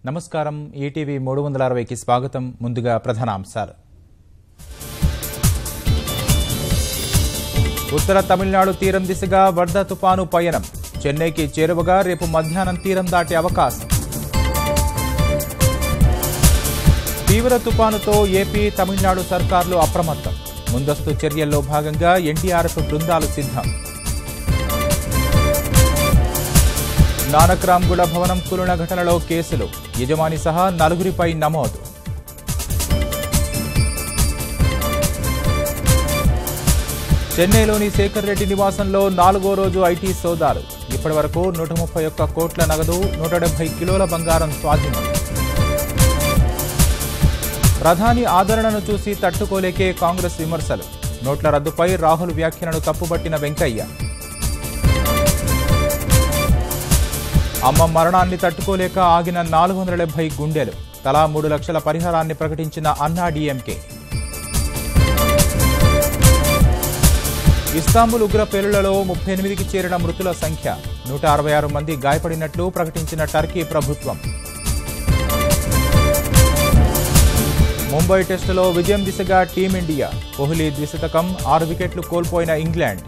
నమస్కారం ఈటీవీ 360కి స్వాగతం. ముందుగా ప్రధానాంశాలు. ఉత్తర తమిళనాడు తీరం దిశగా వరద తుపాను పయనం. చెన్నైకి చేరువగా రేపు మధ్యాహ్నం తీరం దాటే అవకాశం. తీవ్ర తుపానుతో ఏపీ తమిళనాడు సర్కార్లు అప్రమత్తం. ముందస్తు చర్యల్లో భాగంగా ఎన్డీఆర్ఎఫ్ బృందాలు సిద్ధం. నానక్రామ్గూడ భవనం కూలిన ఘటనలో కేసులు. యజమాని సహా 4గురిపై నమోదు. చెన్నైలోని శేఖర్ రెడ్డి నివాసంలో 4వ రోజు ఐటీ సోదాలు. ఇప్పటి వరకు 131 కోట్ల నగదు, 170 కిలోల బంగారం స్వాధీనం. ప్రధాని ఆదరణను చూసి తట్టుకోలేకే కాంగ్రెస్ విమర్శలు. నోట్ల రద్దుపై రాహుల్ వ్యాఖ్యలను తప్పుబట్టిన వెంకయ్య. అమ్మ మరణాన్ని తట్టుకోలేక ఆగిన 470 గుండెలు. తలా 3 లక్షల పరిహారాన్ని ప్రకటించిన అన్నాడీఎంకే. ఇస్తాంబుల్ ఉగ్ర పేలుళ్లలో 38కి చేరిన మృతుల సంఖ్య. 166 మంది గాయపడినట్లు ప్రకటించిన టర్కీ ప్రభుత్వం. ముంబై టెస్టులో విజయం దిశగా టీమిండియా. కోహ్లీ ద్విశతకం, 6 వికెట్లు కోల్పోయిన ఇంగ్లాండ్.